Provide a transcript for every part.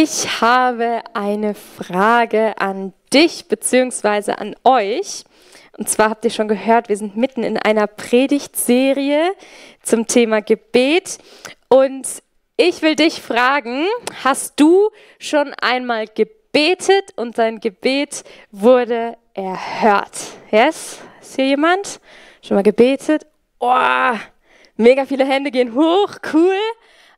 Ich habe eine Frage an dich bzw. an euch. Und zwar habt ihr schon gehört, wir sind mitten in einer Predigtserie zum Thema Gebet. Und ich will dich fragen, hast du schon einmal gebetet und dein Gebet wurde erhört? Yes? Ist hier jemand? Schon mal gebetet? Oh, mega viele Hände gehen hoch, cool.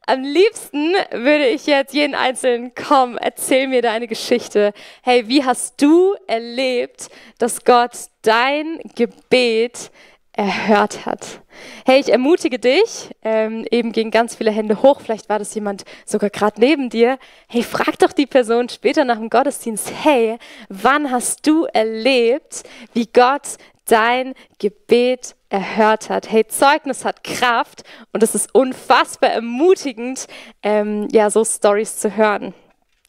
Am liebsten würde ich jetzt jeden Einzelnen, komm, erzähl mir deine Geschichte. Hey, wie hast du erlebt, dass Gott dein Gebet erhört hat? Hey, ich ermutige dich, eben gehen ganz viele Hände hoch, vielleicht war das jemand sogar gerade neben dir. Hey, frag doch die Person später nach dem Gottesdienst, hey, wann hast du erlebt, wie Gott dein Gebet erhört hat? Hey, Zeugnis hat Kraft und es ist unfassbar ermutigend, so Storys zu hören.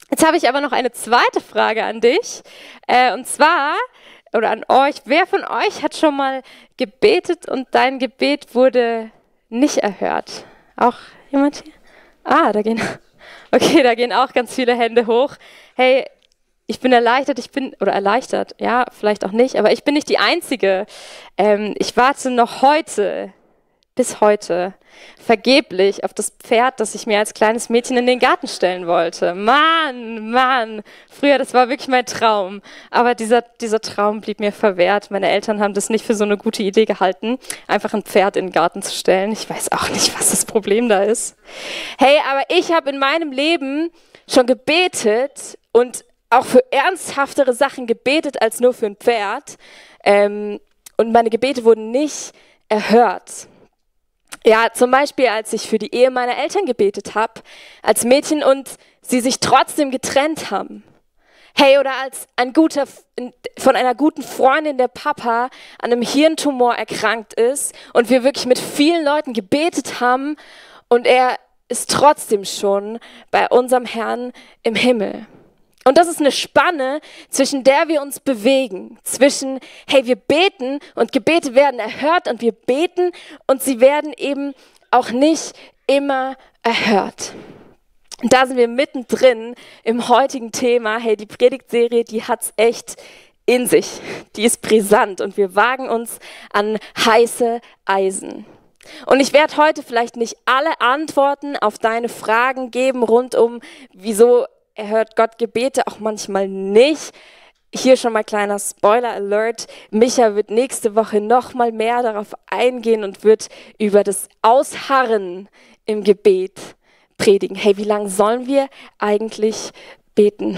Jetzt habe ich aber noch eine zweite Frage an dich, und zwar, oder an euch, wer von euch hat schon mal gebetet und dein Gebet wurde nicht erhört? Auch jemand hier? Da gehen auch ganz viele Hände hoch. Hey, ich bin erleichtert, ja, vielleicht auch nicht, aber ich bin nicht die Einzige. Ich warte noch bis heute, vergeblich auf das Pferd, das ich mir als kleines Mädchen in den Garten stellen wollte. Mann, früher, das war wirklich mein Traum. Aber dieser Traum blieb mir verwehrt. Meine Eltern haben das nicht für so eine gute Idee gehalten, einfach ein Pferd in den Garten zu stellen. Ich weiß auch nicht, was das Problem da ist. Hey, aber ich habe in meinem Leben schon gebetet und auch für ernsthaftere Sachen gebetet als nur für ein Pferd. Und meine Gebete wurden nicht erhört. Ja, zum Beispiel, als ich für die Ehe meiner Eltern gebetet habe, als Mädchen und sie sich trotzdem getrennt haben. Hey, oder als von einer guten Freundin der Papa an einem Hirntumor erkrankt ist und wir wirklich mit vielen Leuten gebetet haben und er ist trotzdem schon bei unserem Herrn im Himmel. Und das ist eine Spanne, zwischen der wir uns bewegen. Zwischen, hey, wir beten und Gebete werden erhört und wir beten und sie werden eben auch nicht immer erhört. Und da sind wir mittendrin im heutigen Thema. Hey, die Predigtserie, die hat's echt in sich. Die ist brisant und wir wagen uns an heiße Eisen. Und ich werde heute vielleicht nicht alle Antworten auf deine Fragen geben rund um, wieso erhört Gott Gebete, auch manchmal nicht. Hier schon mal kleiner Spoiler-Alert. Micha wird nächste Woche noch mal mehr darauf eingehen und wird über das Ausharren im Gebet predigen. Hey, wie lange sollen wir eigentlich beten?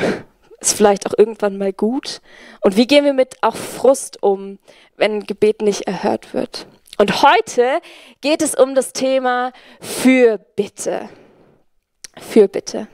Ist vielleicht auch irgendwann mal gut? Und wie gehen wir mit auch Frust um, wenn Gebet nicht erhört wird? Und heute geht es um das Thema Fürbitte. Fürbitte.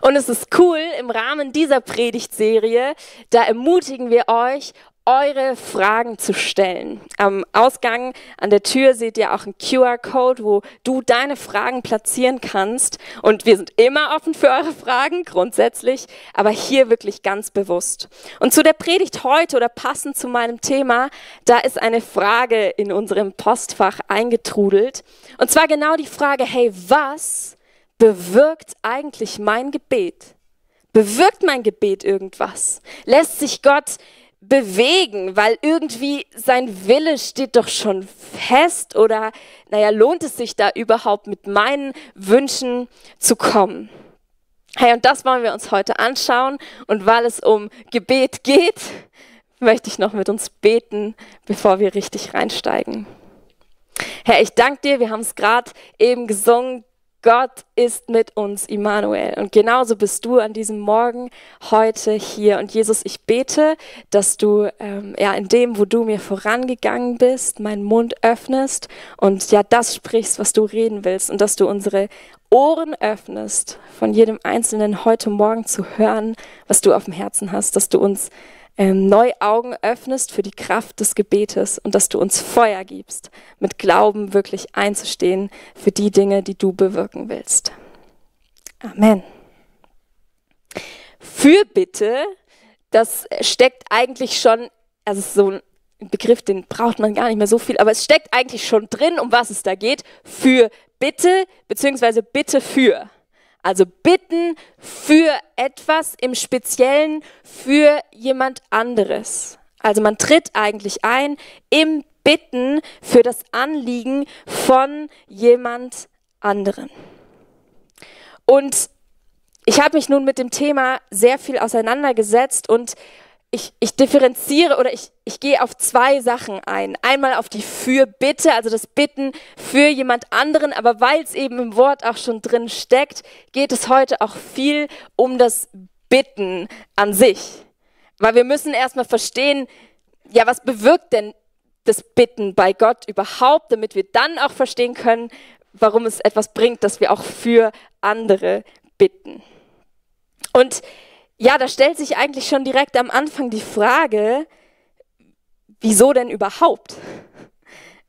Und es ist cool, im Rahmen dieser Predigtserie, da ermutigen wir euch, eure Fragen zu stellen. Am Ausgang an der Tür seht ihr auch einen QR-Code, wo du deine Fragen platzieren kannst. Und wir sind immer offen für eure Fragen, grundsätzlich, aber hier wirklich ganz bewusst. Und zu der Predigt heute oder passend zu meinem Thema, da ist eine Frage in unserem Postfach eingetrudelt. Und zwar genau die Frage, hey, was bewirkt eigentlich mein Gebet? Bewirkt mein Gebet irgendwas? Lässt sich Gott bewegen, weil irgendwie sein Wille steht doch schon fest? Oder, lohnt es sich da überhaupt mit meinen Wünschen zu kommen? Hey, und das wollen wir uns heute anschauen. Und weil es um Gebet geht, möchte ich noch mit uns beten, bevor wir richtig reinsteigen. Herr, ich danke dir, wir haben es gerade eben gesungen, Gott ist mit uns, Immanuel. Und genauso bist du an diesem Morgen heute hier. Und Jesus, ich bete, dass du in dem, wo du mir vorangegangen bist, meinen Mund öffnest und das sprichst, was du reden willst. Und dass du unsere Ohren öffnest, von jedem Einzelnen heute Morgen zu hören, was du auf dem Herzen hast. Dass du uns neue Augen öffnest für die Kraft des Gebetes und dass du uns Feuer gibst, mit Glauben wirklich einzustehen für die Dinge, die du bewirken willst. Amen. Fürbitte, das steckt eigentlich schon, also so ein Begriff, den braucht man gar nicht mehr so viel, aber es steckt eigentlich schon drin, um was es da geht. Für Bitte, beziehungsweise Bitte für. Also bitten für etwas, im Speziellen für jemand anderes. Also man tritt eigentlich ein im Bitten für das Anliegen von jemand anderen. Und ich habe mich nun mit dem Thema sehr viel auseinandergesetzt und ich differenziere oder ich gehe auf zwei Sachen ein. Einmal auf die Fürbitte, also das Bitten für jemand anderen, aber weil es eben im Wort auch schon drin steckt, geht es heute auch viel um das Bitten an sich. Weil wir müssen erstmal verstehen, ja, was bewirkt denn das Bitten bei Gott überhaupt, damit wir dann auch verstehen können, warum es etwas bringt, dass wir auch für andere bitten. Und ja, da stellt sich eigentlich schon direkt am Anfang die Frage, wieso denn überhaupt?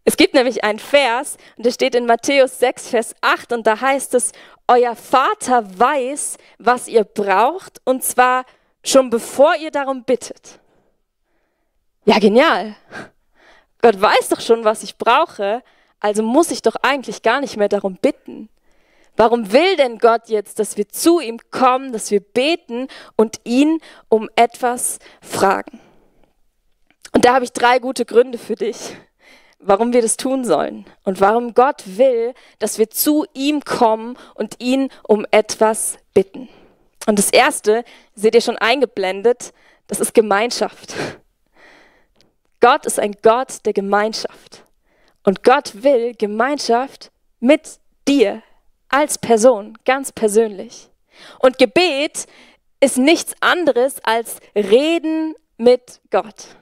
Es gibt nämlich einen Vers, und der steht in Matthäus 6, Vers 8, und da heißt es, euer Vater weiß, was ihr braucht, und zwar schon bevor ihr darum bittet. Ja, genial. Gott weiß doch schon, was ich brauche, also muss ich doch eigentlich gar nicht mehr darum bitten. Warum will denn Gott jetzt, dass wir zu ihm kommen, dass wir beten und ihn um etwas fragen? Und da habe ich 3 gute Gründe für dich, warum wir das tun sollen und warum Gott will, dass wir zu ihm kommen und ihn um etwas bitten. Und das erste, seht ihr schon eingeblendet, das ist Gemeinschaft. Gott ist ein Gott der Gemeinschaft. Und Gott will Gemeinschaft mit dir als Person, ganz persönlich. Und Gebet ist nichts anderes als Reden mit Gott.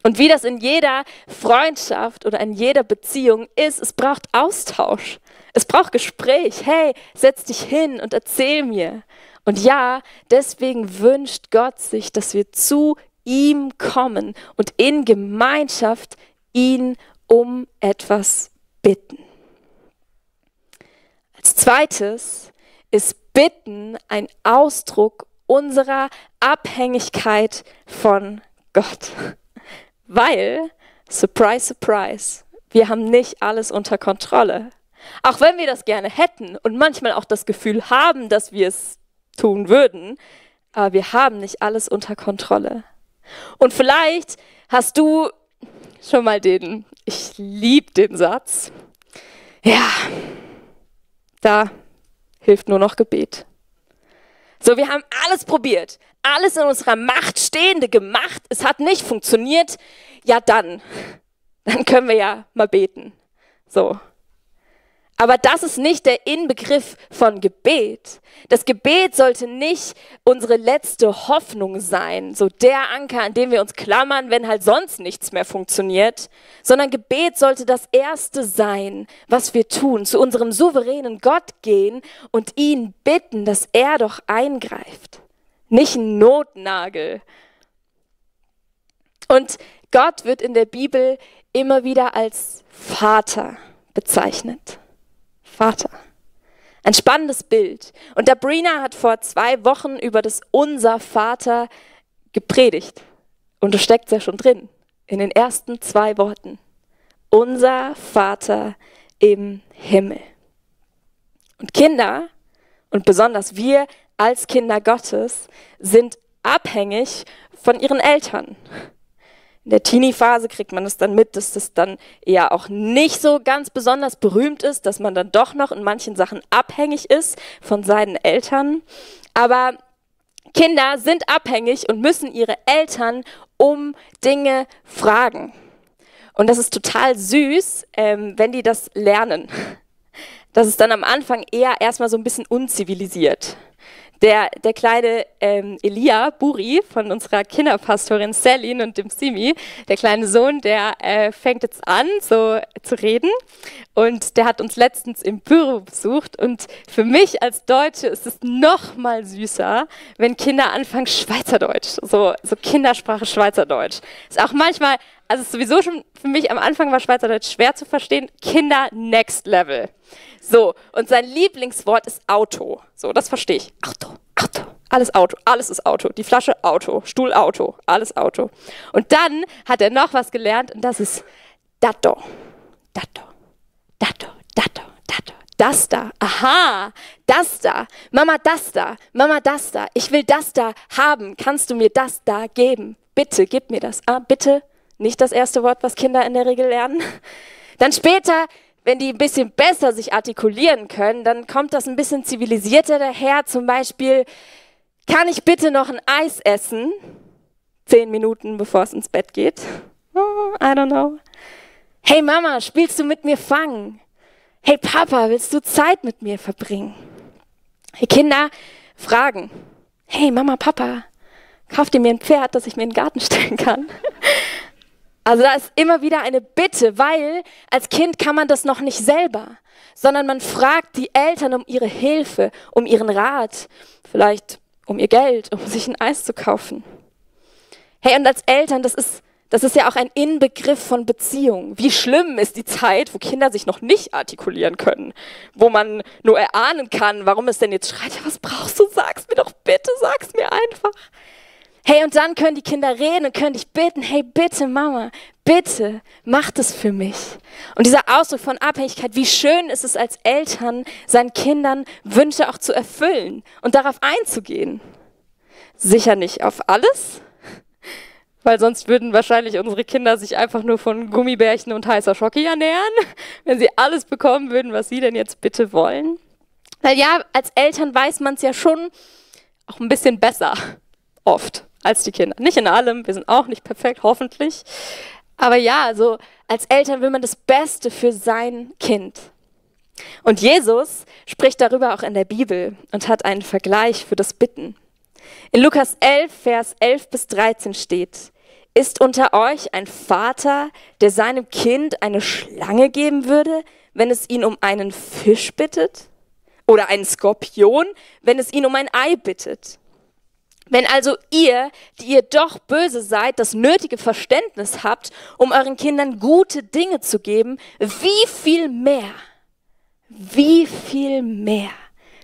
Und wie das in jeder Freundschaft oder in jeder Beziehung ist, es braucht Austausch. Es braucht Gespräch. Hey, setz dich hin und erzähl mir. Und ja, deswegen wünscht Gott sich, dass wir zu ihm kommen und in Gemeinschaft ihn um etwas bitten. Als zweites ist Bitten ein Ausdruck unserer Abhängigkeit von Gott. Weil, surprise, surprise, wir haben nicht alles unter Kontrolle. Auch wenn wir das gerne hätten und manchmal auch das Gefühl haben, dass wir es tun würden, aber wir haben nicht alles unter Kontrolle. Und vielleicht hast du schon mal ich liebe den Satz, ja, da hilft nur noch Gebet. So, wir haben alles probiert, alles in unserer Macht Stehende gemacht, es hat nicht funktioniert, ja dann können wir ja mal beten. So. Aber das ist nicht der Inbegriff von Gebet. Das Gebet sollte nicht unsere letzte Hoffnung sein, so der Anker, an dem wir uns klammern, wenn halt sonst nichts mehr funktioniert, sondern Gebet sollte das Erste sein, was wir tun, zu unserem souveränen Gott gehen und ihn bitten, dass er doch eingreift. Nicht ein Notnagel. Und Gott wird in der Bibel immer wieder als Vater bezeichnet. Vater. Ein spannendes Bild. Und Dabrina hat vor 2 Wochen über das Unser Vater gepredigt. Und das steckt ja schon drin, in den ersten 2 Worten. Unser Vater im Himmel. Und Kinder, und besonders wir als Kinder Gottes, sind abhängig von ihren Eltern. In der Teenie-Phase kriegt man es dann mit, dass das dann eher auch nicht so ganz besonders berühmt ist, dass man dann doch noch in manchen Sachen abhängig ist von seinen Eltern. Aber Kinder sind abhängig und müssen ihre Eltern um Dinge fragen. Und das ist total süß, wenn die das lernen. Das ist dann am Anfang eher erstmal so ein bisschen unzivilisiert. Der kleine Elia Buri von unserer Kinderpastorin Celine und dem Simi, der kleine Sohn, der fängt jetzt an, so zu reden. Und der hat uns letztens im Büro besucht. Und für mich als Deutsche ist es noch mal süßer, wenn Kinder anfangen Schweizerdeutsch, so Kindersprache Schweizerdeutsch. Ist auch manchmal, also sowieso schon für mich am Anfang war Schweizerdeutsch schwer zu verstehen. Kinder next level. So, und sein Lieblingswort ist Auto. So, das verstehe ich. Auto, Auto, alles Auto, alles ist Auto. Die Flasche Auto, Stuhl Auto, alles Auto. Und dann hat er noch was gelernt und das ist Datto, Datto, Datto, Datto, Datto, das da. Aha, das da. Mama, das da. Mama, das da. Ich will das da haben. Kannst du mir das da geben? Bitte, gib mir das. Ah, bitte. Nicht das erste Wort, was Kinder in der Regel lernen. Dann später, wenn die ein bisschen besser sich artikulieren können, dann kommt das ein bisschen zivilisierter daher. Zum Beispiel, kann ich bitte noch ein Eis essen? 10 Minuten, bevor es ins Bett geht. Oh, I don't know. Hey Mama, spielst du mit mir Fang? Hey Papa, willst du Zeit mit mir verbringen? Hey Kinder, fragen. Hey Mama, Papa, kauft ihr mir ein Pferd, das ich mir in den Garten stellen kann? Also da ist immer wieder eine Bitte, weil als Kind kann man das noch nicht selber, sondern man fragt die Eltern um ihre Hilfe, um ihren Rat, vielleicht um ihr Geld, um sich ein Eis zu kaufen. Hey, und als Eltern, das ist ja auch ein Inbegriff von Beziehung. Wie schlimm ist die Zeit, wo Kinder sich noch nicht artikulieren können, wo man nur erahnen kann, warum es denn jetzt schreit, ja, was brauchst du, sag's mir doch bitte, sag's mir einfach. Hey, und dann können die Kinder reden und können dich bitten, hey, bitte Mama, bitte, mach das für mich. Und dieser Ausdruck von Abhängigkeit, wie schön ist es als Eltern, seinen Kindern Wünsche auch zu erfüllen und darauf einzugehen. Sicher nicht auf alles, weil sonst würden wahrscheinlich unsere Kinder sich einfach nur von Gummibärchen und heißer Schoki ernähren, wenn sie alles bekommen würden, was sie denn jetzt bitte wollen. Weil ja, als Eltern weiß man es ja schon auch ein bisschen besser, oft, als die Kinder. Nicht in allem, wir sind auch nicht perfekt, hoffentlich. Aber ja, also als Eltern will man das Beste für sein Kind. Und Jesus spricht darüber auch in der Bibel und hat einen Vergleich für das Bitten. In Lukas 11, Vers 11 bis 13 steht: Ist unter euch ein Vater, der seinem Kind eine Schlange geben würde, wenn es ihn um einen Fisch bittet? Oder einen Skorpion, wenn es ihn um ein Ei bittet? Wenn also ihr, die ihr doch böse seid, das nötige Verständnis habt, um euren Kindern gute Dinge zu geben, wie viel mehr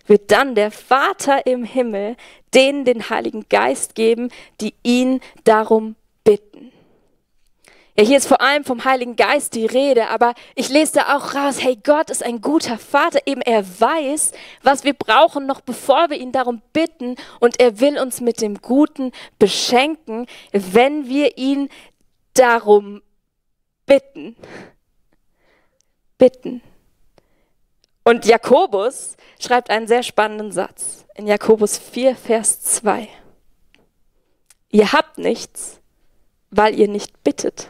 wird dann der Vater im Himmel denen den Heiligen Geist geben, die ihn darum bitten. Ja, hier ist vor allem vom Heiligen Geist die Rede, aber ich lese da auch raus, hey, Gott ist ein guter Vater, eben er weiß, was wir brauchen, noch bevor wir ihn darum bitten, und er will uns mit dem Guten beschenken, wenn wir ihn darum bitten. Bitten. Und Jakobus schreibt einen sehr spannenden Satz in Jakobus 4, Vers 2. Ihr habt nichts, weil ihr nicht bittet.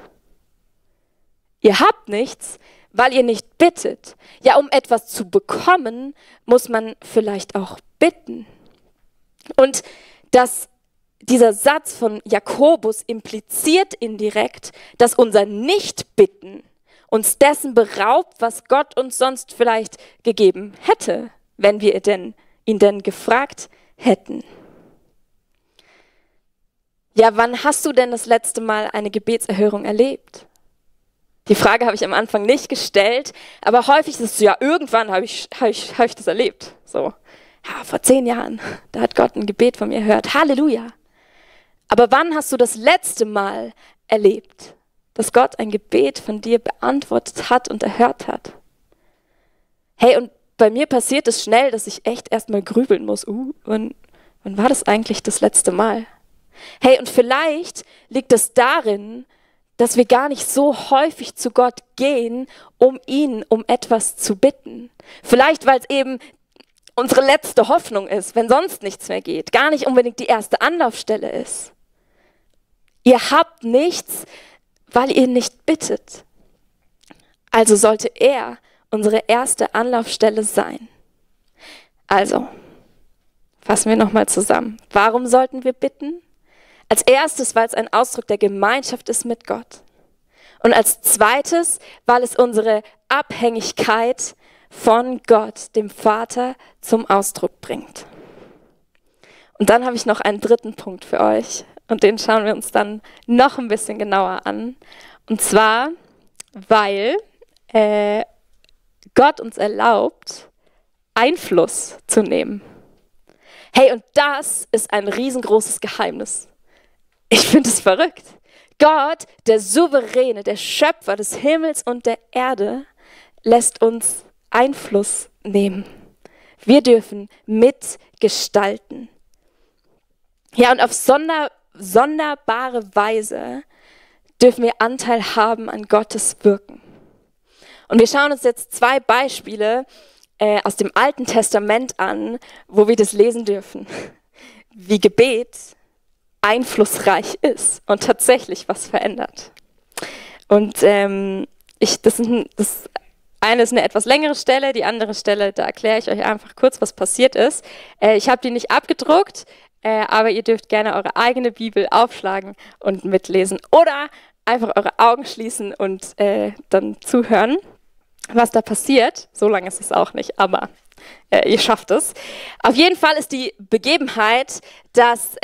Ihr habt nichts, weil ihr nicht bittet. Ja, um etwas zu bekommen, muss man vielleicht auch bitten. Und dieser Satz von Jakobus impliziert indirekt, dass unser Nicht-Bitten uns dessen beraubt, was Gott uns sonst vielleicht gegeben hätte, wenn wir ihn denn gefragt hätten. Ja, wann hast du denn das letzte Mal eine Gebetserhörung erlebt? Die Frage habe ich am Anfang nicht gestellt, aber häufig ist es so, ja, irgendwann habe ich das erlebt. So, ja, vor 10 Jahren, da hat Gott ein Gebet von mir gehört. Halleluja. Aber wann hast du das letzte Mal erlebt, dass Gott ein Gebet von dir beantwortet hat und erhört hat? Hey, und bei mir passiert es schnell, dass ich echt erstmal grübeln muss. Wann war das eigentlich das letzte Mal? Hey, und vielleicht liegt es darin, dass wir gar nicht so häufig zu Gott gehen, um ihn um etwas zu bitten. Vielleicht, weil es eben unsere letzte Hoffnung ist, wenn sonst nichts mehr geht. Gar nicht unbedingt die erste Anlaufstelle ist. Ihr habt nichts, weil ihr nicht bittet. Also sollte er unsere erste Anlaufstelle sein. Also, fassen wir nochmal zusammen. Warum sollten wir bitten? Als erstes, weil es ein Ausdruck der Gemeinschaft ist mit Gott. Und als zweites, weil es unsere Abhängigkeit von Gott, dem Vater, zum Ausdruck bringt. Und dann habe ich noch einen dritten Punkt für euch. Und den schauen wir uns dann noch ein bisschen genauer an. Und zwar, weil Gott uns erlaubt, Einfluss zu nehmen. Hey, und das ist ein riesengroßes Geheimnis. Ich finde es verrückt. Gott, der Souveräne, der Schöpfer des Himmels und der Erde, lässt uns Einfluss nehmen. Wir dürfen mitgestalten. Ja, und auf sonderbare Weise dürfen wir Anteil haben an Gottes Wirken. Und wir schauen uns jetzt 2 Beispiele aus dem Alten Testament an, wo wir das lesen dürfen, wie Gebet einflussreich ist und tatsächlich was verändert. Und das eine ist eine etwas längere Stelle, die andere Stelle, da erkläre ich euch einfach kurz, was passiert ist. Ich habe die nicht abgedruckt, aber ihr dürft gerne eure eigene Bibel aufschlagen und mitlesen oder einfach eure Augen schließen und dann zuhören, was da passiert. So lange ist es auch nicht, aber ihr schafft es. Auf jeden Fall ist die Begebenheit, dass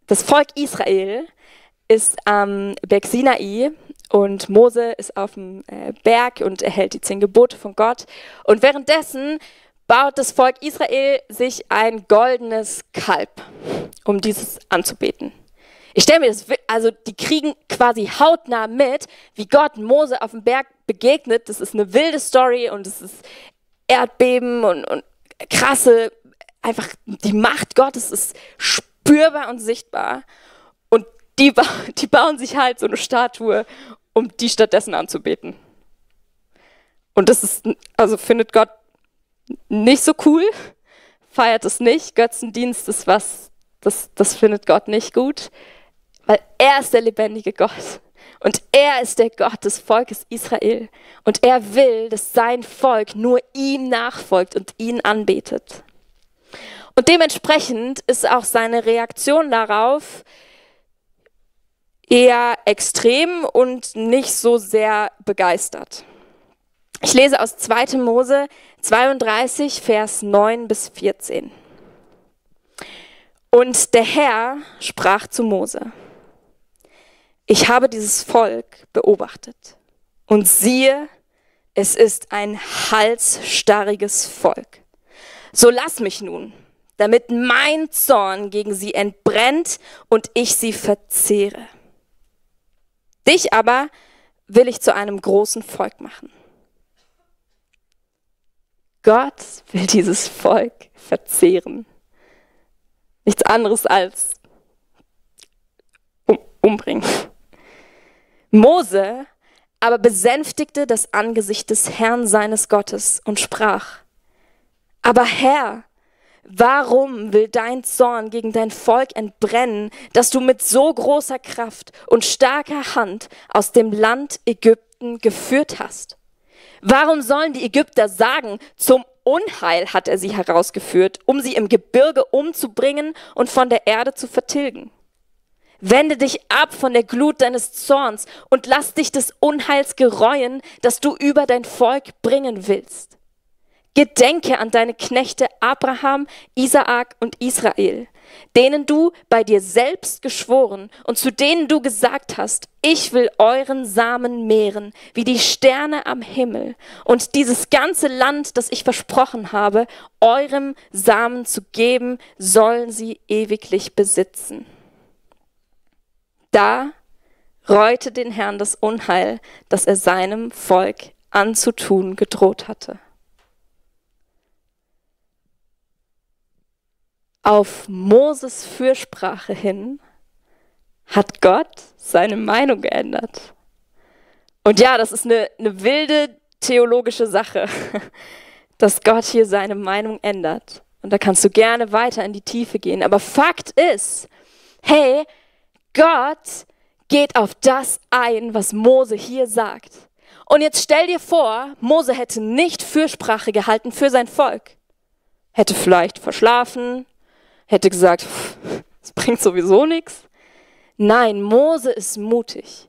das Volk Israel ist am Berg Sinai und Mose ist auf dem Berg und erhält die 10 Gebote von Gott. Und währenddessen baut das Volk Israel sich ein goldenes Kalb, um dieses anzubeten. Ich stelle mir das, also die kriegen quasi hautnah mit, wie Gott Mose auf dem Berg begegnet. Das ist eine wilde Story und es ist Erdbeben und krasse, einfach die Macht Gottes ist spürbar und sichtbar. Und die bauen sich halt so eine Statue, um die stattdessen anzubeten. Und das ist, also findet Gott nicht so cool, feiert es nicht. Götzendienst ist was, das findet Gott nicht gut, weil er ist der lebendige Gott. Und er ist der Gott des Volkes Israel. Und er will, dass sein Volk nur ihm nachfolgt und ihn anbetet. Und dementsprechend ist auch seine Reaktion darauf eher extrem und nicht so sehr begeistert. Ich lese aus 2. Mose 32, Vers 9 bis 14. Und der Herr sprach zu Mose: Ich habe dieses Volk beobachtet und siehe, es ist ein halsstarriges Volk. So lass mich nun, damit mein Zorn gegen sie entbrennt und ich sie verzehre. Dich aber will ich zu einem großen Volk machen. Gott will dieses Volk verzehren. Nichts anderes als umbringen. Mose aber besänftigte das Angesicht des Herrn seines Gottes und sprach: Aber Herr, warum will dein Zorn gegen dein Volk entbrennen, dass du mit so großer Kraft und starker Hand aus dem Land Ägypten geführt hast? Warum sollen die Ägypter sagen, zum Unheil hat er sie herausgeführt, um sie im Gebirge umzubringen und von der Erde zu vertilgen? Wende dich ab von der Glut deines Zorns und lass dich des Unheils gereuen, das du über dein Volk bringen willst. Gedenke an deine Knechte Abraham, Isaak und Israel, denen du bei dir selbst geschworen und zu denen du gesagt hast: Ich will euren Samen mehren, wie die Sterne am Himmel, und dieses ganze Land, das ich versprochen habe, eurem Samen zu geben, sollen sie ewiglich besitzen. Da reute den Herrn das Unheil, das er seinem Volk anzutun gedroht hatte. Auf Moses Fürsprache hin hat Gott seine Meinung geändert. Und ja, das ist eine wilde theologische Sache, dass Gott hier seine Meinung ändert. Und da kannst du gerne weiter in die Tiefe gehen. Aber Fakt ist, hey, Gott geht auf das ein, was Mose hier sagt. Und jetzt stell dir vor, Mose hätte nicht Fürsprache gehalten für sein Volk. Hätte vielleicht verschlafen, hätte gesagt, das bringt sowieso nichts. Nein, Mose ist mutig.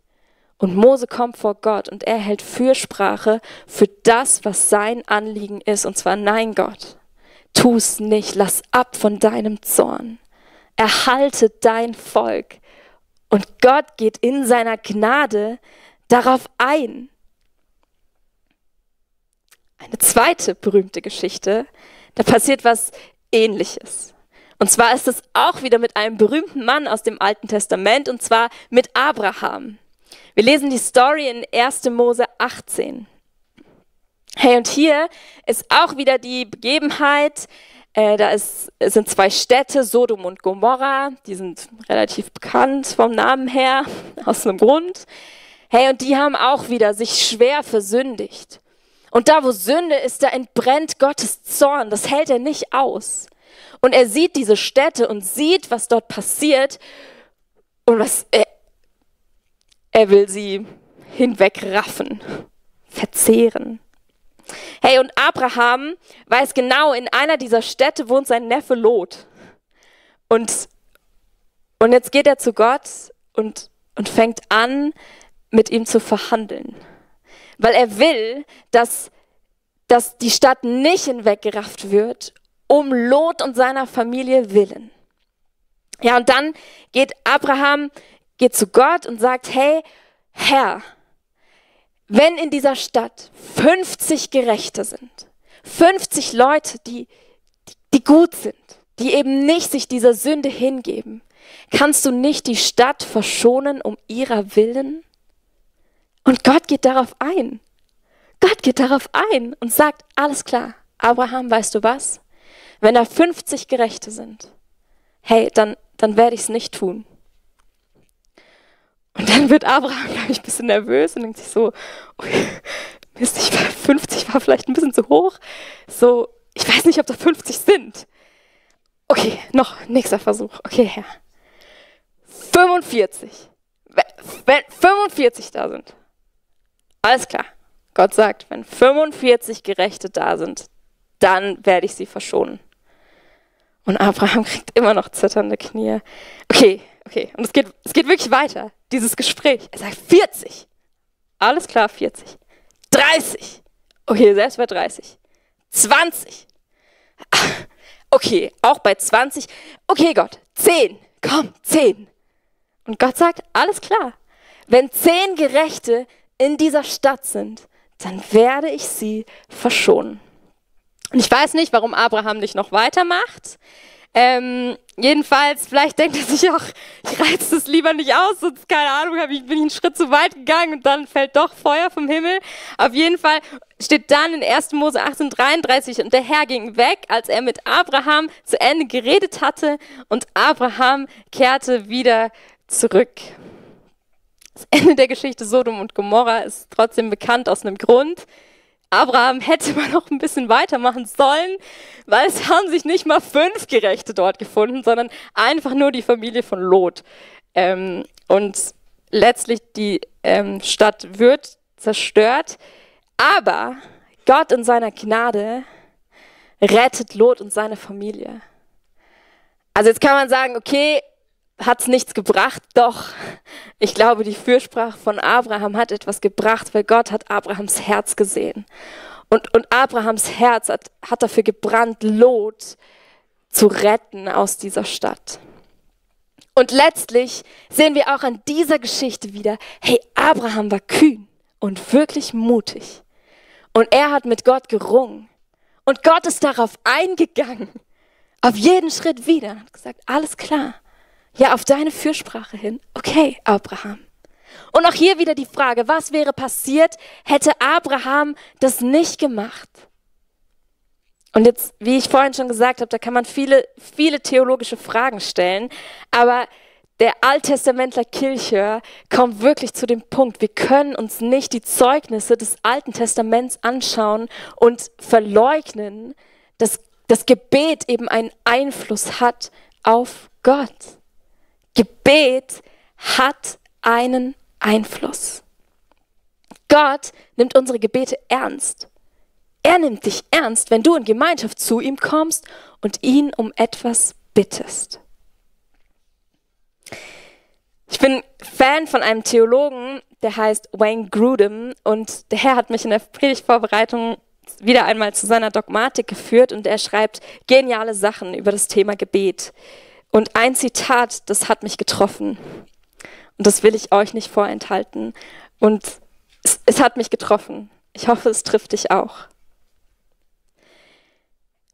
Und Mose kommt vor Gott und er hält Fürsprache für das, was sein Anliegen ist. Und zwar: Nein, Gott, tu es nicht, lass ab von deinem Zorn. Erhalte dein Volk. Und Gott geht in seiner Gnade darauf ein. Eine zweite berühmte Geschichte, da passiert was Ähnliches. Und zwar ist es auch wieder mit einem berühmten Mann aus dem Alten Testament, und zwar mit Abraham. Wir lesen die Story in 1. Mose 18. Hey, und hier ist auch wieder die Begebenheit, sind zwei Städte, Sodom und Gomorra, die sind relativ bekannt vom Namen her, aus einem Grund. Hey, und die haben auch wieder sich schwer versündigt. Und da, wo Sünde ist, da entbrennt Gottes Zorn, das hält er nicht aus. Und er sieht diese Städte und sieht, was dort passiert und er will sie hinwegraffen, verzehren. Hey, und Abraham weiß genau, in einer dieser Städte wohnt sein Neffe Lot. Und jetzt geht er zu Gott und fängt an, mit ihm zu verhandeln. Weil er will, dass die Stadt nicht hinweggerafft wird, um Lot und seiner Familie willen. Ja, und dann geht Abraham zu Gott und sagt, hey, Herr, wenn in dieser Stadt 50 Gerechte sind, 50 Leute, die gut sind, die eben nicht sich dieser Sünde hingeben, kannst du nicht die Stadt verschonen um ihrer Willen? Und Gott geht darauf ein. Gott geht darauf ein und sagt, alles klar, Abraham, weißt du was? Wenn da 50 Gerechte sind, hey, dann werde ich es nicht tun. Und dann wird Abraham, glaube ich, ein bisschen nervös und denkt sich so, okay, Mist, 50 war vielleicht ein bisschen zu hoch. So, ich weiß nicht, ob da 50 sind. Okay, noch nächster Versuch. Okay, Herr. 45. Wenn 45 da sind. Alles klar. Gott sagt, wenn 45 Gerechte da sind, dann werde ich sie verschonen. Und Abraham kriegt immer noch zitternde Knie. Okay. Und es geht wirklich weiter, dieses Gespräch. Er sagt 40. Alles klar, 40. 30. Okay, selbst bei 30. 20. Okay, auch bei 20. Okay, Gott, 10. Komm, 10. Und Gott sagt, alles klar. Wenn 10 Gerechte in dieser Stadt sind, dann werde ich sie verschonen. Und ich weiß nicht, warum Abraham nicht noch weitermacht. Jedenfalls, vielleicht denkt er sich auch, ich reiz das lieber nicht aus, sonst, keine Ahnung, bin ich einen Schritt zu weit gegangen und dann fällt doch Feuer vom Himmel. Auf jeden Fall steht dann in 1. Mose 18,33, und der Herr ging weg, als er mit Abraham zu Ende geredet hatte, und Abraham kehrte wieder zurück. Das Ende der Geschichte Sodom und Gomorra ist trotzdem bekannt aus einem Grund. Abraham hätte mal noch ein bisschen weitermachen sollen, weil es haben sich nicht mal 5 Gerechte dort gefunden, sondern einfach nur die Familie von Lot. Und letztlich die Stadt wird zerstört, aber Gott in seiner Gnade rettet Lot und seine Familie. Also jetzt kann man sagen, okay, hat es nichts gebracht? Doch, ich glaube, die Fürsprache von Abraham hat etwas gebracht, weil Gott hat Abrahams Herz gesehen. Und Abrahams Herz hat dafür gebrannt, Lot zu retten aus dieser Stadt. Und letztlich sehen wir auch an dieser Geschichte wieder, hey, Abraham war kühn und wirklich mutig. Und er hat mit Gott gerungen. Und Gott ist darauf eingegangen, auf jeden Schritt wieder, und hat gesagt, alles klar. Ja, auf deine Fürsprache hin. Okay, Abraham. Und auch hier wieder die Frage, was wäre passiert, hätte Abraham das nicht gemacht? Und jetzt, wie ich vorhin schon gesagt habe, da kann man viele theologische Fragen stellen, aber der Alttestamentler Kilchör kommt wirklich zu dem Punkt, wir können uns nicht die Zeugnisse des Alten Testaments anschauen und verleugnen, dass das Gebet eben einen Einfluss hat auf Gott. Gebet hat einen Einfluss. Gott nimmt unsere Gebete ernst. Er nimmt dich ernst, wenn du in Gemeinschaft zu ihm kommst und ihn um etwas bittest. Ich bin Fan von einem Theologen, der heißt Wayne Grudem, und der Herr hat mich in der Predigtvorbereitung wieder einmal zu seiner Dogmatik geführt, und er schreibt geniale Sachen über das Thema Gebet. Und ein Zitat, das hat mich getroffen. Und das will ich euch nicht vorenthalten. Und es hat mich getroffen. Ich hoffe, es trifft dich auch.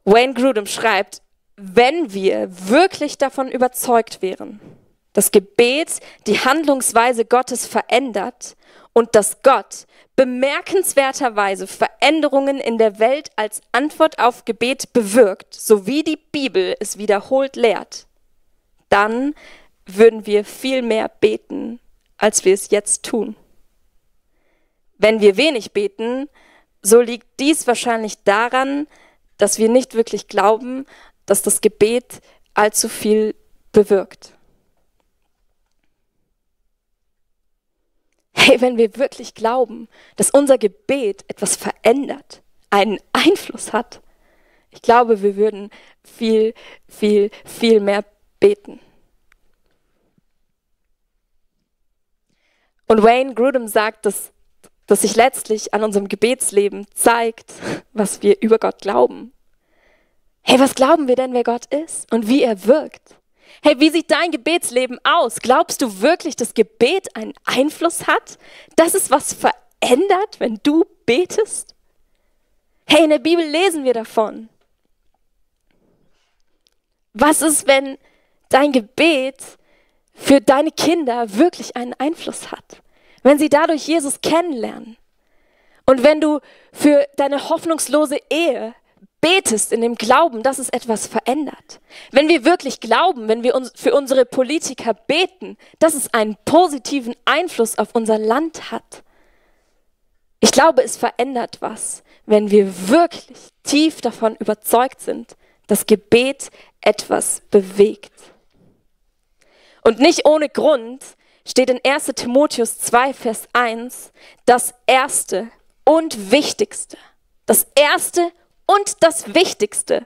Wayne Grudem schreibt, wenn wir wirklich davon überzeugt wären, dass Gebet die Handlungsweise Gottes verändert und dass Gott bemerkenswerterweise Veränderungen in der Welt als Antwort auf Gebet bewirkt, so wie die Bibel es wiederholt lehrt, dann würden wir viel mehr beten, als wir es jetzt tun. Wenn wir wenig beten, so liegt dies wahrscheinlich daran, dass wir nicht wirklich glauben, dass das Gebet allzu viel bewirkt. Hey, wenn wir wirklich glauben, dass unser Gebet etwas verändert, einen Einfluss hat, ich glaube, wir würden viel, viel, viel mehr beten. Und Wayne Grudem sagt, dass sich letztlich an unserem Gebetsleben zeigt, was wir über Gott glauben. Hey, was glauben wir denn, wer Gott ist und wie er wirkt? Hey, wie sieht dein Gebetsleben aus? Glaubst du wirklich, dass Gebet einen Einfluss hat? Dass es was verändert, wenn du betest? Hey, in der Bibel lesen wir davon. Was ist, wenn dein Gebet für deine Kinder wirklich einen Einfluss hat? Wenn sie dadurch Jesus kennenlernen und wenn du für deine hoffnungslose Ehe betest in dem Glauben, dass es etwas verändert. Wenn wir wirklich glauben, wenn wir uns für unsere Politiker beten, dass es einen positiven Einfluss auf unser Land hat. Ich glaube, es verändert was, wenn wir wirklich tief davon überzeugt sind, dass Gebet etwas bewegt. Und nicht ohne Grund steht in 1. Timotheus 2, Vers 1, das Erste und Wichtigste, das Erste und das Wichtigste,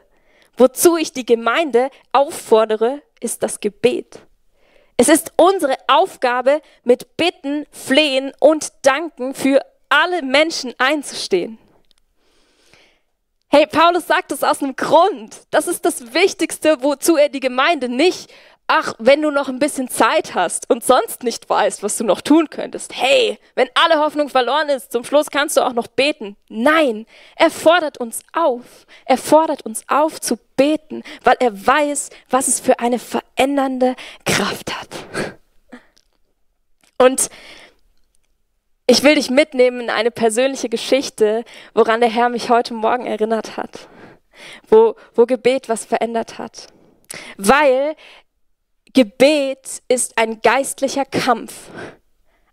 wozu ich die Gemeinde auffordere, ist das Gebet. Es ist unsere Aufgabe, mit Bitten, Flehen und Danken für alle Menschen einzustehen. Hey, Paulus sagt es aus einem Grund. Das ist das Wichtigste, wozu er die Gemeinde nicht, ach, wenn du noch ein bisschen Zeit hast und sonst nicht weißt, was du noch tun könntest. Hey, wenn alle Hoffnung verloren ist, zum Schluss kannst du auch noch beten. Nein, er fordert uns auf. Er fordert uns auf zu beten, weil er weiß, was es für eine verändernde Kraft hat. Und ich will dich mitnehmen in eine persönliche Geschichte, woran der Herr mich heute Morgen erinnert hat, wo Gebet was verändert hat. Weil Gebet ist ein geistlicher Kampf.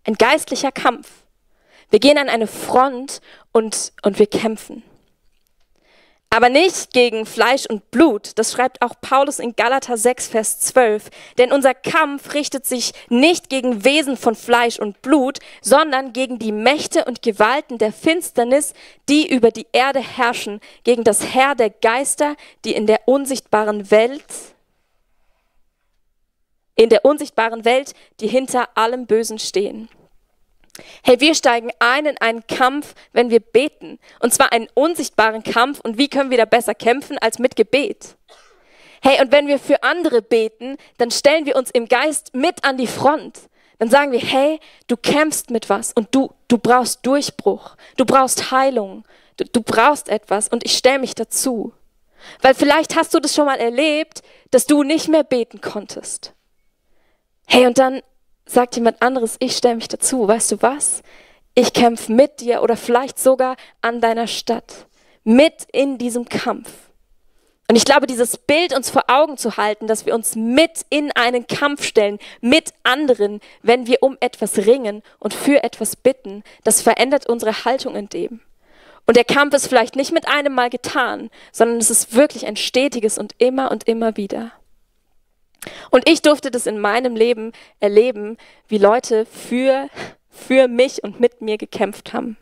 Ein geistlicher Kampf. Wir gehen an eine Front und wir kämpfen. Aber nicht gegen Fleisch und Blut. Das schreibt auch Paulus in Galater 6, Vers 12. Denn unser Kampf richtet sich nicht gegen Wesen von Fleisch und Blut, sondern gegen die Mächte und Gewalten der Finsternis, die über die Erde herrschen, gegen das Heer der Geister, die in der unsichtbaren Welt, die hinter allem Bösen stehen. Hey, wir steigen ein in einen Kampf, wenn wir beten. Und zwar einen unsichtbaren Kampf. Und wie können wir da besser kämpfen als mit Gebet? Hey, und wenn wir für andere beten, dann stellen wir uns im Geist mit an die Front. Dann sagen wir, hey, du kämpfst mit was und du brauchst Durchbruch. Du brauchst Heilung. Du brauchst etwas und ich stelle mich dazu. Weil vielleicht hast du das schon mal erlebt, dass du nicht mehr beten konntest. Hey, und dann sagt jemand anderes, ich stelle mich dazu, weißt du was? Ich kämpfe mit dir oder vielleicht sogar an deiner Stadt, mit in diesem Kampf. Und ich glaube, dieses Bild uns vor Augen zu halten, dass wir uns mit in einen Kampf stellen, mit anderen, wenn wir um etwas ringen und für etwas bitten, das verändert unsere Haltung in dem. Und der Kampf ist vielleicht nicht mit einem Mal getan, sondern es ist wirklich ein stetiges und immer wieder. Und ich durfte das in meinem Leben erleben, wie Leute für mich und mit mir gekämpft haben.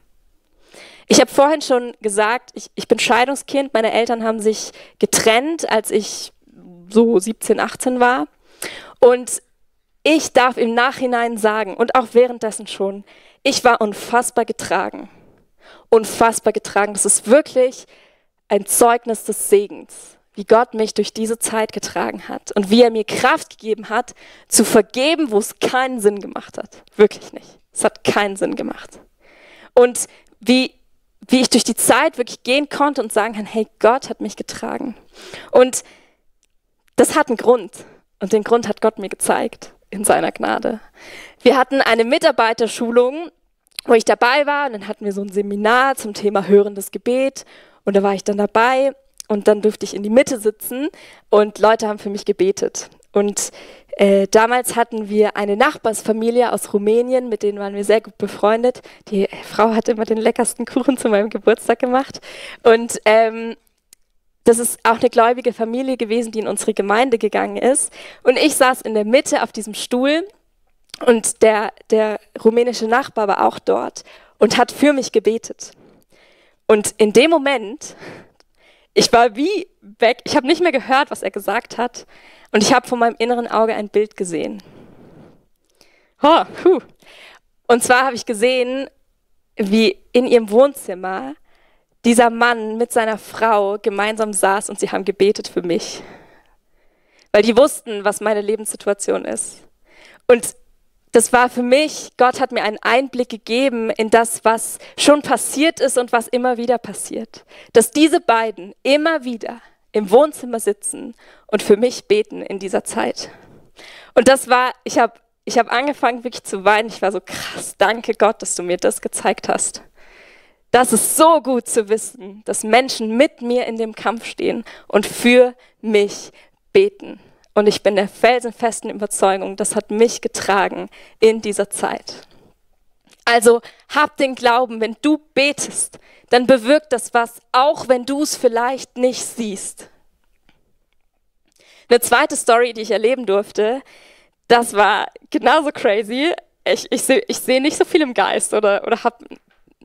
Ich habe vorhin schon gesagt, ich bin Scheidungskind. Meine Eltern haben sich getrennt, als ich so 17, 18 war. Und ich darf im Nachhinein sagen, und auch währenddessen schon, ich war unfassbar getragen. Unfassbar getragen. Das ist wirklich ein Zeugnis des Segens, wie Gott mich durch diese Zeit getragen hat und wie er mir Kraft gegeben hat, zu vergeben, wo es keinen Sinn gemacht hat. Wirklich nicht. Es hat keinen Sinn gemacht. Und wie ich durch die Zeit wirklich gehen konnte und sagen kann, hey, Gott hat mich getragen. Und das hat einen Grund. Und den Grund hat Gott mir gezeigt in seiner Gnade. Wir hatten eine Mitarbeiterschulung wo ich dabei war. Und dann hatten wir so ein Seminar zum Thema hörendes Gebet. Und da war ich dann dabei und dann durfte ich in die Mitte sitzen und Leute haben für mich gebetet. Und damals hatten wir eine Nachbarsfamilie aus Rumänien, mit denen waren wir sehr gut befreundet. Die Frau hat immer den leckersten Kuchen zu meinem Geburtstag gemacht. Und das ist auch eine gläubige Familie gewesen, die in unsere Gemeinde gegangen ist. Und ich saß in der Mitte auf diesem Stuhl und der rumänische Nachbar war auch dort und hat für mich gebetet. Und in dem Moment, ich war wie weg, ich habe nicht mehr gehört, was er gesagt hat. Und ich habe vor meinem inneren Auge ein Bild gesehen. Und zwar habe ich gesehen, wie in ihrem Wohnzimmer dieser Mann mit seiner Frau gemeinsam saß und sie haben gebetet für mich. Weil die wussten, was meine Lebenssituation ist. Und das war für mich, Gott hat mir einen Einblick gegeben in das, was schon passiert ist und was immer wieder passiert. Dass diese beiden immer wieder im Wohnzimmer sitzen und für mich beten in dieser Zeit. Und das war, ich hab angefangen wirklich zu weinen. Ich war so krass, danke Gott, dass du mir das gezeigt hast. Das ist so gut zu wissen, dass Menschen mit mir in dem Kampf stehen und für mich beten. Und ich bin der felsenfesten Überzeugung, das hat mich getragen in dieser Zeit. Also hab den Glauben, wenn du betest, dann bewirkt das was, auch wenn du es vielleicht nicht siehst. Eine zweite Story, die ich erleben durfte, das war genauso crazy. Ich seh nicht so viel im Geist oder habe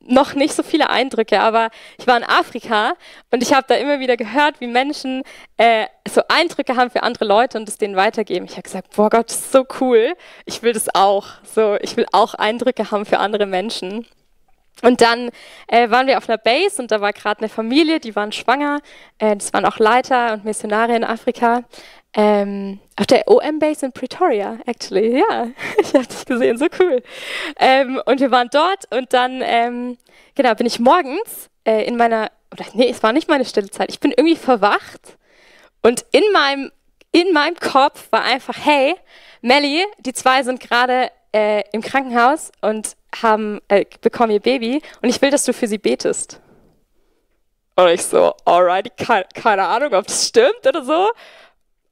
noch nicht so viele Eindrücke, aber ich war in Afrika und ich habe da immer wieder gehört, wie Menschen so Eindrücke haben für andere Leute und es denen weitergeben. Ich habe gesagt, boah Gott, das ist so cool, ich will das auch. So, ich will auch Eindrücke haben für andere Menschen. Und dann waren wir auf einer Base und da war gerade eine Familie, die waren schwanger. Das waren auch Leiter und Missionare in Afrika. Auf der OM-Base in Pretoria, actually, ja. Ich habe das gesehen, so cool. Und wir waren dort und dann, genau, bin ich morgens es war nicht meine stille Zeit, ich bin irgendwie verwacht und in meinem Kopf war einfach, hey, Melli, die zwei sind gerade im Krankenhaus und bekommen ihr Baby und ich will, dass du für sie betest. Und ich so, alright, keine Ahnung, ob das stimmt oder so,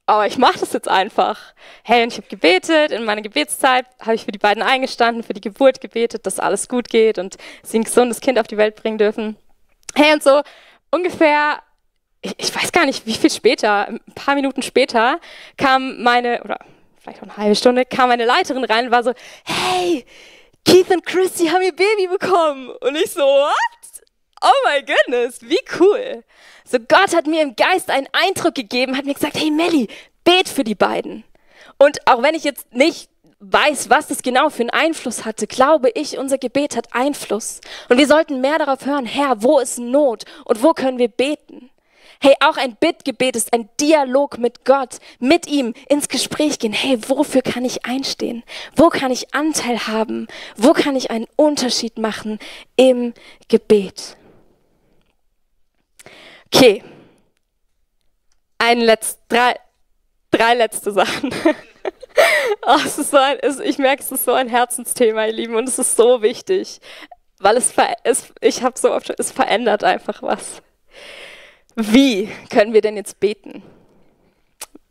aber ich mache das jetzt einfach. Hey, und ich habe gebetet, in meiner Gebetszeit habe ich für die beiden eingestanden, für die Geburt gebetet, dass alles gut geht und sie ein gesundes Kind auf die Welt bringen dürfen. Hey, und so ungefähr, ich weiß gar nicht, wie viel später, ein paar Minuten später oder vielleicht auch eine halbe Stunde, kam meine Leiterin rein und war so, hey, Keith und Christy haben ihr Baby bekommen. Und ich so, what? Oh my goodness, wie cool. So, Gott hat mir im Geist einen Eindruck gegeben, hat mir gesagt, hey Melli, bet für die beiden. Und auch wenn ich jetzt nicht weiß, was das genau für einen Einfluss hatte, glaube ich, unser Gebet hat Einfluss. Und wir sollten mehr darauf hören, Herr, wo ist Not und wo können wir beten? Hey, auch ein Bittgebet ist ein Dialog mit Gott, mit ihm ins Gespräch gehen. Hey, wofür kann ich einstehen? Wo kann ich Anteil haben? Wo kann ich einen Unterschied machen im Gebet? Okay, drei letzte Sachen. Ich merke, es ist so ein Herzensthema, ihr Lieben, und es ist so wichtig, weil es verändert einfach was. Wie können wir denn jetzt beten?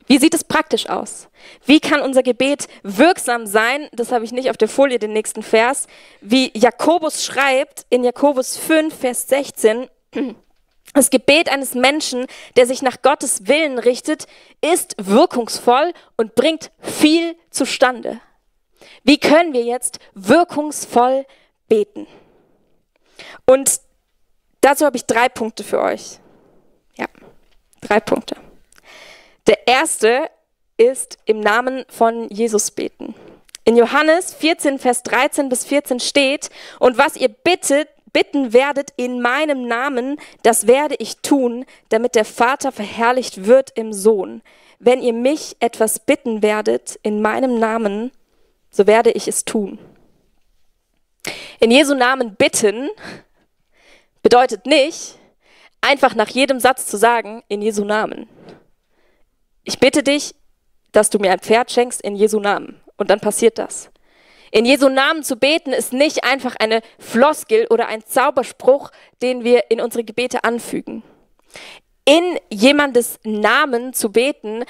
Wie sieht es praktisch aus? Wie kann unser Gebet wirksam sein? Das habe ich nicht auf der Folie, den nächsten Vers. Wie Jakobus schreibt in Jakobus 5, Vers 16, das Gebet eines Menschen, der sich nach Gottes Willen richtet, ist wirkungsvoll und bringt viel zustande. Wie können wir jetzt wirkungsvoll beten? Und dazu habe ich 3 Punkte für euch. Ja, 3 Punkte. Der erste ist im Namen von Jesus beten. In Johannes 14, Vers 13 bis 14 steht, und was ihr bitten werdet in meinem Namen, das werde ich tun, damit der Vater verherrlicht wird im Sohn. Wenn ihr mich etwas bitten werdet in meinem Namen, so werde ich es tun. In Jesu Namen bitten bedeutet nicht, einfach nach jedem Satz zu sagen, in Jesu Namen. Ich bitte dich, dass du mir ein Pferd schenkst in Jesu Namen. Und dann passiert das. In Jesu Namen zu beten ist nicht einfach eine Floskel oder ein Zauberspruch, den wir in unsere Gebete anfügen. In jemandes Namen zu beten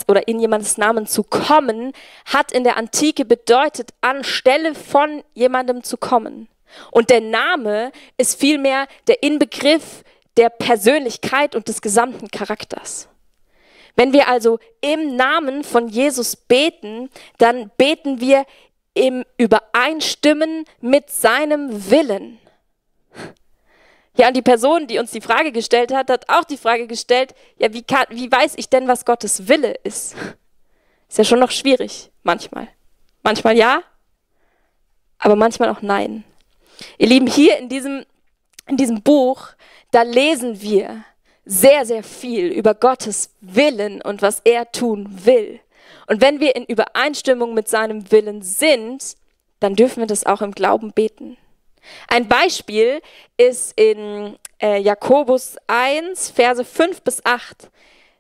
oder in jemandes Namen zu kommen, hat in der Antike bedeutet, anstelle von jemandem zu kommen. Und der Name ist vielmehr der Inbegriff der Persönlichkeit und des gesamten Charakters. Wenn wir also im Namen von Jesus beten, dann beten wir im Übereinstimmen mit seinem Willen. Ja, und die Person, die uns die Frage gestellt hat, hat auch die Frage gestellt, ja, wie weiß ich denn, was Gottes Wille ist? Ist ja schon noch schwierig, manchmal. Manchmal ja, aber manchmal auch nein. Ihr Lieben, hier in diesem Buch, da lesen wir sehr, sehr viel über Gottes Willen und was er tun will. Und wenn wir in Übereinstimmung mit seinem Willen sind, dann dürfen wir das auch im Glauben beten. Ein Beispiel ist in Jakobus 1, Verse 5 bis 8.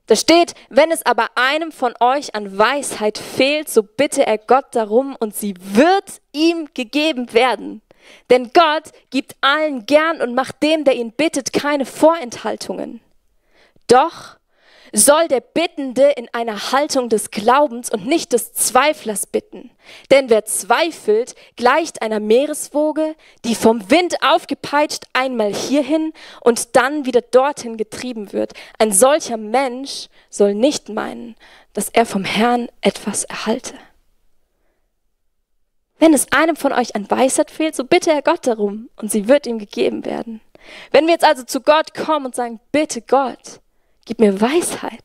Da steht, wenn es aber einem von euch an Weisheit fehlt, so bitte er Gott darum und sie wird ihm gegeben werden. Denn Gott gibt allen gern und macht dem, der ihn bittet, keine Vorenthaltungen. Doch soll der Bittende in einer Haltung des Glaubens und nicht des Zweiflers bitten. Denn wer zweifelt, gleicht einer Meereswoge, die vom Wind aufgepeitscht einmal hierhin und dann wieder dorthin getrieben wird. Ein solcher Mensch soll nicht meinen, dass er vom Herrn etwas erhalte. Wenn es einem von euch an Weisheit fehlt, so bitte er Gott darum und sie wird ihm gegeben werden. Wenn wir jetzt also zu Gott kommen und sagen, bitte Gott, gib mir Weisheit.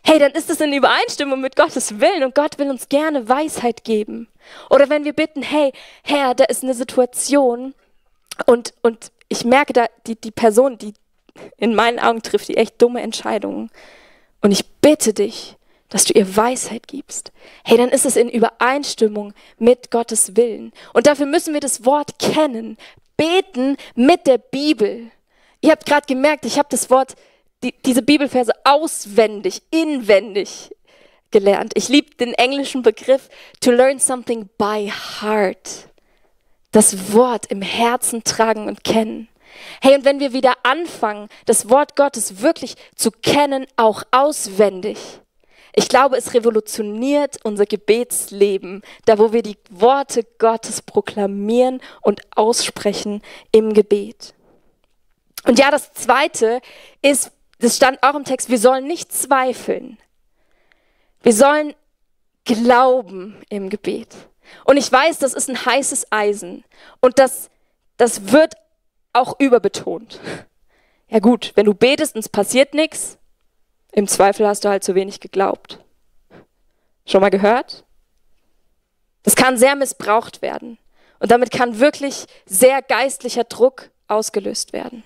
Hey, dann ist es in Übereinstimmung mit Gottes Willen und Gott will uns gerne Weisheit geben. Oder wenn wir bitten, hey, Herr, da ist eine Situation und ich merke da, die Person, die in meinen Augen trifft, die echt dumme Entscheidungen. Und ich bitte dich, dass du ihr Weisheit gibst. Hey, dann ist es in Übereinstimmung mit Gottes Willen. Und dafür müssen wir das Wort kennen. Beten mit der Bibel. Ihr habt gerade gemerkt, ich habe das Wort diese Bibelverse auswendig, inwendig gelernt. Ich liebe den englischen Begriff to learn something by heart. Das Wort im Herzen tragen und kennen. Hey, und wenn wir wieder anfangen, das Wort Gottes wirklich zu kennen, auch auswendig, ich glaube, es revolutioniert unser Gebetsleben, da wo wir die Worte Gottes proklamieren und aussprechen im Gebet. Und ja, das Zweite ist, das stand auch im Text, wir sollen nicht zweifeln. Wir sollen glauben im Gebet. Und ich weiß, das ist ein heißes Eisen. Und das wird auch überbetont. Ja gut, wenn du betest und es passiert nichts, im Zweifel hast du halt zu wenig geglaubt. Schon mal gehört? Das kann sehr missbraucht werden. Und damit kann wirklich sehr geistlicher Druck ausgelöst werden.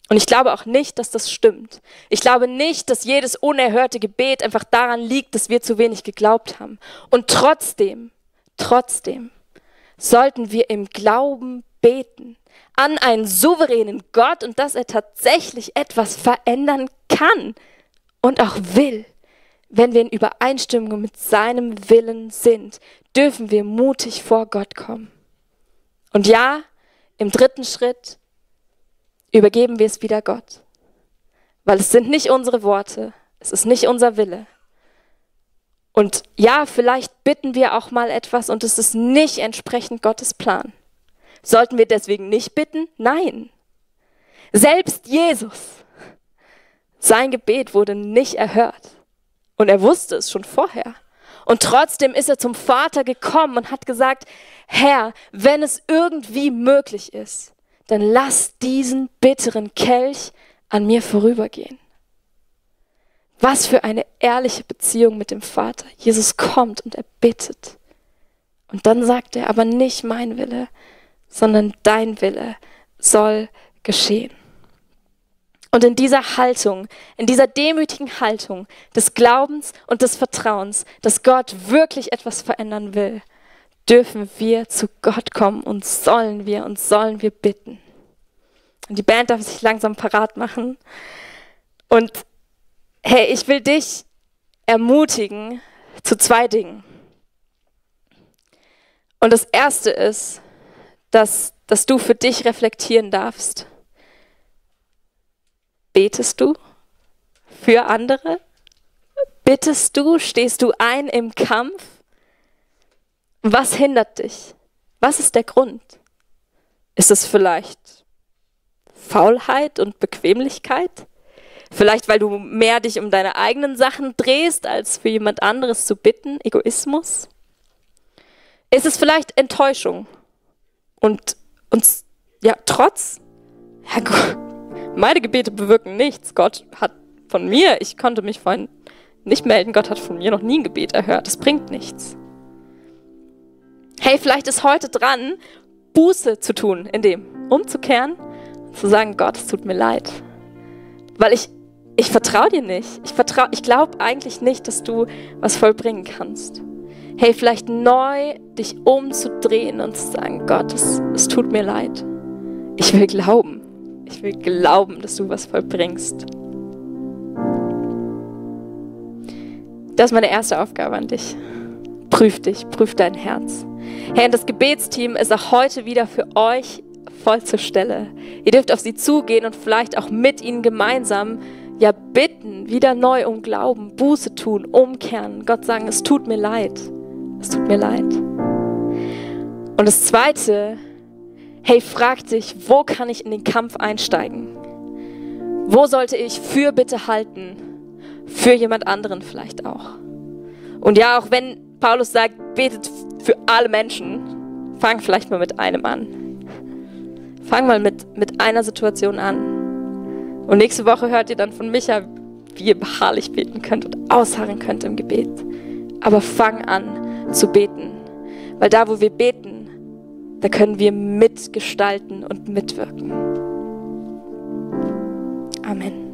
Und ich glaube auch nicht, dass das stimmt. Ich glaube nicht, dass jedes unerhörte Gebet einfach daran liegt, dass wir zu wenig geglaubt haben. Und trotzdem sollten wir im Glauben beten an einen souveränen Gott und dass er tatsächlich etwas verändern kann und auch will. Wenn wir in Übereinstimmung mit seinem Willen sind, dürfen wir mutig vor Gott kommen. Und ja, im dritten Schritt übergeben wir es wieder Gott. Weil es sind nicht unsere Worte, es ist nicht unser Wille. Und ja, vielleicht bitten wir auch mal etwas und es ist nicht entsprechend Gottes Plan. Sollten wir deswegen nicht bitten? Nein. Selbst Jesus, sein Gebet wurde nicht erhört. Und er wusste es schon vorher. Und trotzdem ist er zum Vater gekommen und hat gesagt, Herr, wenn es irgendwie möglich ist, dann lass diesen bitteren Kelch an mir vorübergehen. Was für eine ehrliche Beziehung mit dem Vater. Jesus kommt und er bittet. Und dann sagt er, aber nicht mein Wille, sondern dein Wille soll geschehen. Und in dieser Haltung, in dieser demütigen Haltung des Glaubens und des Vertrauens, dass Gott wirklich etwas verändern will, dürfen wir zu Gott kommen und sollen wir bitten. Und die Band darf sich langsam parat machen. Und hey, ich will dich ermutigen zu 2 Dingen. Und das Erste ist, dass du für dich reflektieren darfst. Betest du für andere? Bittest du? Stehst du ein im Kampf? Was hindert dich? Was ist der Grund? Ist es vielleicht Faulheit und Bequemlichkeit? Vielleicht, weil du mehr dich um deine eigenen Sachen drehst, als für jemand anderes zu bitten? Egoismus? Ist es vielleicht Enttäuschung und Trotz? Ja, Gott, meine Gebete bewirken nichts. Gott hat von mir, ich konnte mich vorhin nicht melden, Gott hat von mir noch nie ein Gebet erhört. Das bringt nichts. Hey, vielleicht ist heute dran, Buße zu tun, in dem umzukehren und zu sagen, Gott, es tut mir leid. Weil ich vertraue dir nicht. Ich glaube eigentlich nicht, dass du was vollbringen kannst. Hey, vielleicht neu dich umzudrehen und zu sagen, Gott, es tut mir leid. Ich will glauben. Ich will glauben, dass du was vollbringst. Das ist meine erste Aufgabe an dich. Prüf dich, prüf dein Herz. Hey, und das Gebetsteam ist auch heute wieder für euch voll zur Stelle. Ihr dürft auf sie zugehen und vielleicht auch mit ihnen gemeinsam bitten, wieder neu um Glauben, Buße tun, umkehren, Gott sagen, es tut mir leid. Es tut mir leid. Und das Zweite, hey, frag dich, wo kann ich in den Kampf einsteigen? Wo sollte ich Fürbitte halten? Für jemand anderen vielleicht auch. Und ja, auch wenn Paulus sagt, betet für alle Menschen, fang vielleicht mal mit einem an. Fang mal mit einer Situation an. Und nächste Woche hört ihr dann von Micha, wie ihr beharrlich beten könnt und ausharren könnt im Gebet. Aber fang an zu beten. Weil da, wo wir beten, da können wir mitgestalten und mitwirken. Amen.